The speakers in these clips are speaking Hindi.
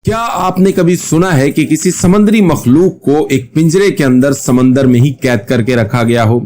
क्या आपने कभी सुना है कि किसी समुद्री मखलूक को एक पिंजरे के अंदर समंदर में ही कैद करके रखा गया हो?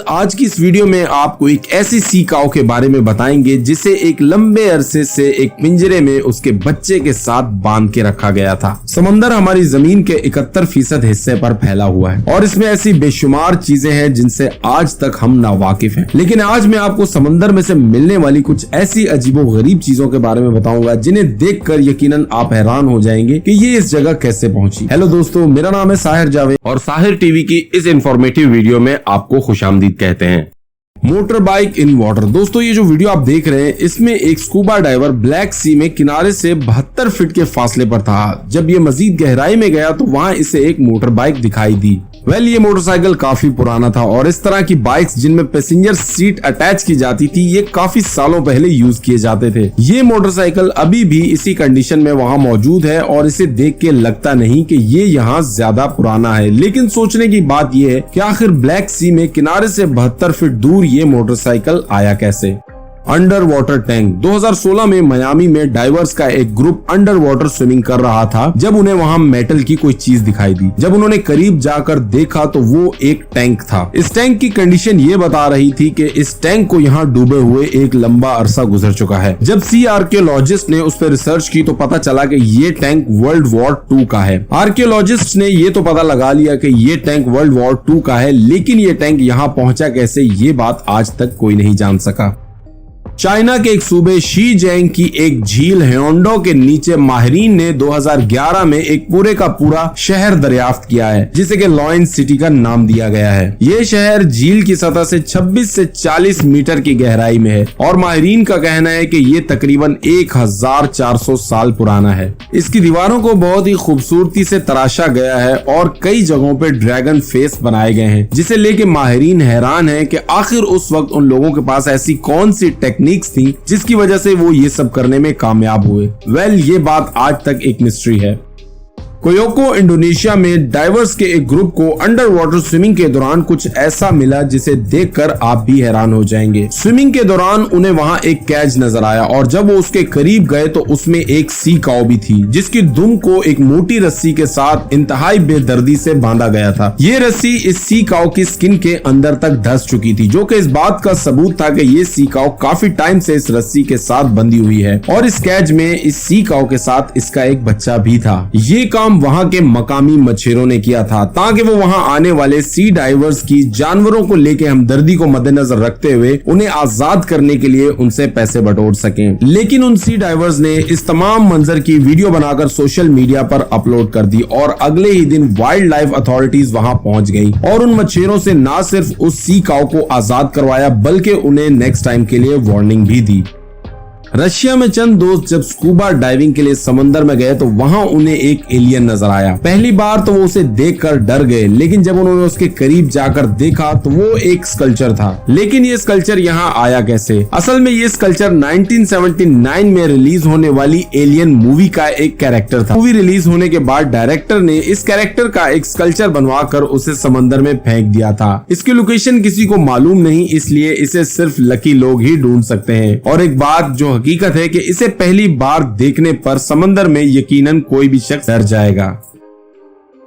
आज की इस वीडियो में आपको एक ऐसी सी काऊ के बारे में बताएंगे जिसे एक लंबे अरसे से एक पिंजरे में उसके बच्चे के साथ बांध के रखा गया था। समंदर हमारी जमीन के 71% हिस्से पर फैला हुआ है और इसमें ऐसी बेशुमार चीजें हैं जिनसे आज तक हम नावाकिफ हैं। लेकिन आज मैं आपको समंदर में से मिलने वाली कुछ ऐसी अजीबोगरीब चीजों के बारे में बताऊंगा जिन्हें देखकर यकीनन आप हैरान हो जाएंगे कि ये इस जगह कैसे पहुंची। हेलो दोस्तों, मेरा नाम है साहिर जावेद और साहिर टीवी की इस इंफॉर्मेटिव वीडियो में आपको खुशामदीद कहते हैं। Motor bike in water. दोस्तों, ये जो वीडियो आप देख रहे हैं इसमें एक स्कूबा डाइवर ब्लैक सी में किनारे से 72 फीट के फासले पर था। जब ये मजीद गहराई में गया तो वहाँ इसे एक मोटर बाइक दिखाई दी। ये मोटरसाइकिल काफी पुराना था और इस तरह की बाइक्स जिनमें पैसेंजर सीट अटैच की जाती थी ये काफी सालों पहले यूज किए जाते थे। ये मोटरसाइकिल अभी भी इसी कंडीशन में वहाँ मौजूद है और इसे देख के लगता नहीं कि ये यहाँ ज्यादा पुराना है। लेकिन सोचने की बात ये है कि आखिर ब्लैक सी में किनारे से 72 फीट दूर ये मोटरसाइकिल आया कैसे। Under water tank. 2016 में मियामी में डाइवर्स का एक ग्रुप अंडर वाटर स्विमिंग कर रहा था जब उन्हें वहां मेटल की कोई चीज दिखाई दी। जब उन्होंने करीब जाकर देखा तो वो एक टैंक था। इस टैंक की कंडीशन ये बता रही थी कि इस टैंक को यहाँ डूबे हुए एक लंबा अरसा गुजर चुका है। जब सी आर्कियोलॉजिस्ट ने उस पर रिसर्च की तो पता चला कि ये टैंक वर्ल्ड वॉर 2 का है। आर्कियोलॉजिस्ट ने ये तो पता लगा लिया कि ये टैंक वर्ल्ड वॉर 2 का है, लेकिन ये टैंक यहाँ पहुंचा कैसे ये बात आज तक कोई नहीं जान सका। चाइना के एक सूबे शीजियांग की एक झील हेयोंडो के नीचे माहिरीन ने 2011 में एक पूरे का पूरा शहर दरियाफ्त किया है जिसे कि लॉयन सिटी का नाम दिया गया है। ये शहर झील की सतह से 26 से 40 मीटर की गहराई में है और माहिरीन का कहना है कि ये तकरीबन 1400 साल पुराना है। इसकी दीवारों को बहुत ही खूबसूरती से तराशा गया है और कई जगहों पे ड्रैगन फेस बनाए गए हैं जिसे लेके माहिरीन हैरान है कि आखिर उस वक्त उन लोगों के पास ऐसी कौन सी टेक्निक्स थी जिसकी वजह से वो ये सब करने में कामयाब हुए। ये बात आज तक एक मिस्ट्री है। कोयोको इंडोनेशिया में डाइवर्स के एक ग्रुप को अंडर वाटर स्विमिंग के दौरान कुछ ऐसा मिला जिसे देखकर आप भी हैरान हो जाएंगे। स्विमिंग के दौरान उन्हें वहां एक कैच नजर आया और जब वो उसके करीब गए तो उसमें एक सी काऊ भी थी जिसकी दुम को एक मोटी रस्सी के साथ इंतहाई बेदर्दी से बांधा गया था। ये रस्सी इस सी काऊ की स्किन के अंदर तक धंस चुकी थी जो कि इस बात का सबूत था कि ये सी काऊ काफी टाइम से इस रस्सी के साथ बंधी हुई है और इस कैच में इस सी काऊ के साथ इसका एक बच्चा भी था। ये काम वहां के मकामी मछेरों ने किया था ताकि वो वहां आने वाले सी डाइवर्स की जानवरों को लेके हमदर्दी को मद्देनजर रखते हुए उन्हें आजाद करने के लिए उनसे पैसे बटोर सकें। लेकिन उन सी डाइवर्स ने इस तमाम मंजर की वीडियो बनाकर सोशल मीडिया पर अपलोड कर दी और अगले ही दिन वाइल्ड लाइफ अथॉरिटीज वहां पहुंच गई और उन मछेरों से न सिर्फ उस सी काऊ को आजाद करवाया बल्कि उन्हें नेक्स्ट टाइम के लिए वार्निंग भी दी। रशिया में चंद दोस्त जब स्कूबा डाइविंग के लिए समंदर में गए तो वहां उन्हें एक एलियन नजर आया। पहली बार तो वो उसे देखकर डर गए, लेकिन जब उन्होंने उसके करीब जाकर देखा तो वो एक स्कल्पचर था। लेकिन ये स्कल्पचर यहाँ आया कैसे? असल में ये स्कल्पचर 1979 में रिलीज होने वाली एलियन मूवी का एक कैरेक्टर था। मूवी रिलीज होने के बाद डायरेक्टर ने इस कैरेक्टर का एक स्कल्पचर बनवाकर उसे समंदर में फेंक दिया था। इसकी लोकेशन किसी को मालूम नहीं, इसलिए इसे सिर्फ लकी लोग ही ढूंढ सकते हैं। और एक बात जो हकीकत है कि इसे पहली बार देखने पर समंदर में यकीनन कोई भी शख्स डर जाएगा।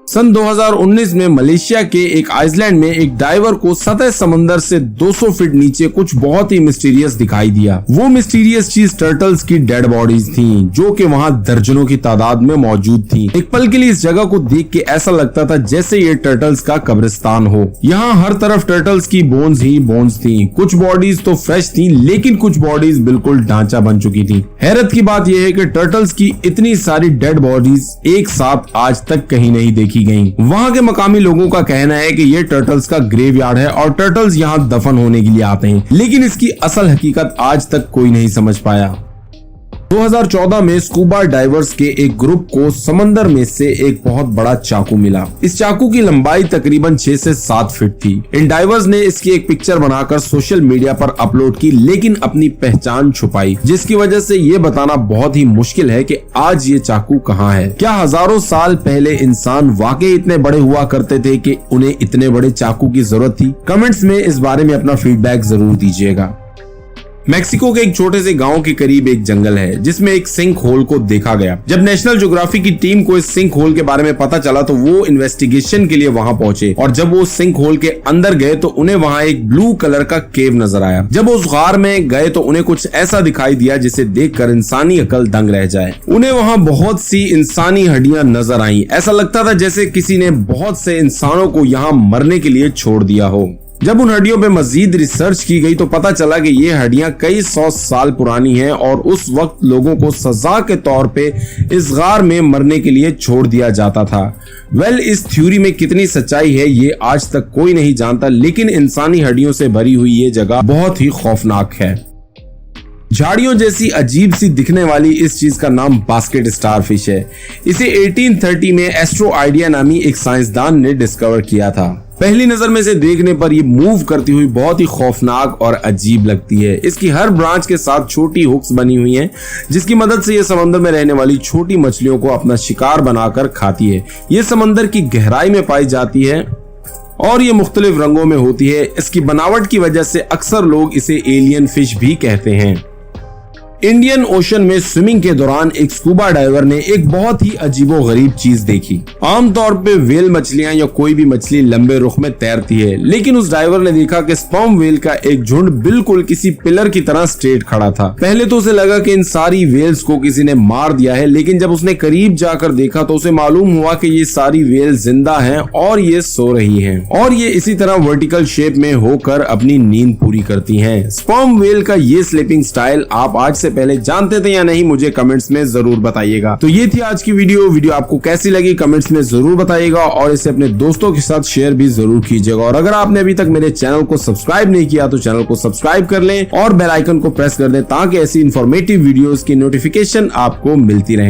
सन 2019 में मलेशिया के एक आइसलैंड में एक डाइवर को सतह समंदर से 200 फीट नीचे कुछ बहुत ही मिस्टीरियस दिखाई दिया। वो मिस्टीरियस चीज टर्टल्स की डेड बॉडीज थीं, जो कि वहां दर्जनों की तादाद में मौजूद थीं। एक पल के लिए इस जगह को देख के ऐसा लगता था जैसे ये टर्टल्स का कब्रिस्तान हो। यहाँ हर तरफ टर्टल्स की बोन्स ही बोन्स थी। कुछ बॉडीज तो फ्रेश थी लेकिन कुछ बॉडीज बिल्कुल ढांचा बन चुकी थी। हैरत की बात यह है कि टर्टल्स की इतनी सारी डेड बॉडीज एक साथ आज तक कहीं नहीं देखी गई। वहां के मकामी लोगों का कहना है कि ये टर्टल्स का ग्रेवयार्ड है और टर्टल्स यहाँ दफन होने के लिए आते हैं, लेकिन इसकी असल हकीकत आज तक कोई नहीं समझ पाया। 2014 में स्कूबा डाइवर्स के एक ग्रुप को समंदर में से एक बहुत बड़ा चाकू मिला। इस चाकू की लंबाई तकरीबन 6 से 7 फीट थी। इन डाइवर्स ने इसकी एक पिक्चर बनाकर सोशल मीडिया पर अपलोड की लेकिन अपनी पहचान छुपाई, जिसकी वजह से ये बताना बहुत ही मुश्किल है कि आज ये चाकू कहाँ है। क्या हजारों साल पहले इंसान वाकई इतने बड़े हुआ करते थे कि उन्हें इतने बड़े चाकू की जरूरत थी? कमेंट्स में इस बारे में अपना फीडबैक जरूर दीजिएगा। मैक्सिको के एक छोटे से गांव के करीब एक जंगल है जिसमें एक सिंक होल को देखा गया। जब नेशनल ज्योग्राफी की टीम को इस सिंक होल के बारे में पता चला तो वो इन्वेस्टिगेशन के लिए वहां पहुंचे और जब वो सिंक होल के अंदर गए तो उन्हें वहां एक ब्लू कलर का केव नजर आया। जब वो उस गार में गए तो उन्हें कुछ ऐसा दिखाई दिया जिसे देखकर इंसानी अकल दंग रह जाए। उन्हें वहां बहुत सी इंसानी हड्डियां नजर आईं। ऐसा लगता था जैसे किसी ने बहुत से इंसानों को यहाँ मरने के लिए छोड़ दिया हो। जब उन हड्डियों पे मजीद रिसर्च की गई तो पता चला कि ये हड्डियां कई 100 साल पुरानी हैं और उस वक्त लोगों को सजा के तौर पे इस गार में मरने के लिए छोड़ दिया जाता था। इस थ्योरी में कितनी सच्चाई है ये आज तक कोई नहीं जानता, लेकिन इंसानी हड्डियों से भरी हुई ये जगह बहुत ही खौफनाक है। झाड़ियों जैसी अजीब सी दिखने वाली इस चीज का नाम बास्केट स्टारफिश है। इसे 1830 में एस्ट्रो आइडिया नामी एक साइंसदान ने डिस्कवर किया था। पहली नजर में से देखने पर ये मूव करती हुई बहुत ही खौफनाक और अजीब लगती है। इसकी हर ब्रांच के साथ छोटी हुक्स बनी हुई हैं जिसकी मदद से ये समंदर में रहने वाली छोटी मछलियों को अपना शिकार बनाकर खाती है। ये समंदर की गहराई में पाई जाती है और ये मुख्तलिफ रंगों में होती है। इसकी बनावट की वजह से अक्सर लोग इसे एलियन फिश भी कहते हैं। इंडियन ओशन में स्विमिंग के दौरान एक स्कूबा डाइवर ने एक बहुत ही अजीबो गरीब चीज देखी। आमतौर पे व्हेल मछलियां या कोई भी मछली लंबे रुख में तैरती है, लेकिन उस डाइवर ने देखा कि स्पर्म व्हेल का एक झुंड बिल्कुल किसी पिलर की तरह स्ट्रेट खड़ा था। पहले तो उसे लगा कि इन सारी व्हेल्स को किसी ने मार दिया है, लेकिन जब उसने करीब जाकर देखा तो उसे मालूम हुआ कि ये सारी व्हेल जिंदा हैं और ये सो रही हैं और ये इसी तरह वर्टिकल शेप में होकर अपनी नींद पूरी करती हैं। स्पर्म व्हेल का ये स्लीपिंग स्टाइल आप आज से पहले जानते थे या नहीं, मुझे कमेंट्स में जरूर बताइएगा। तो ये थी आज की वीडियो आपको कैसी लगी कमेंट्स में जरूर बताइएगा और इसे अपने दोस्तों के साथ शेयर भी जरूर कीजिएगा। और अगर आपने अभी तक मेरे चैनल को सब्सक्राइब नहीं किया तो चैनल को सब्सक्राइब कर लें और बेल आइकन को प्रेस कर दें ताकि ऐसी इंफॉर्मेटिव वीडियोस की नोटिफिकेशन आपको मिलती रहे।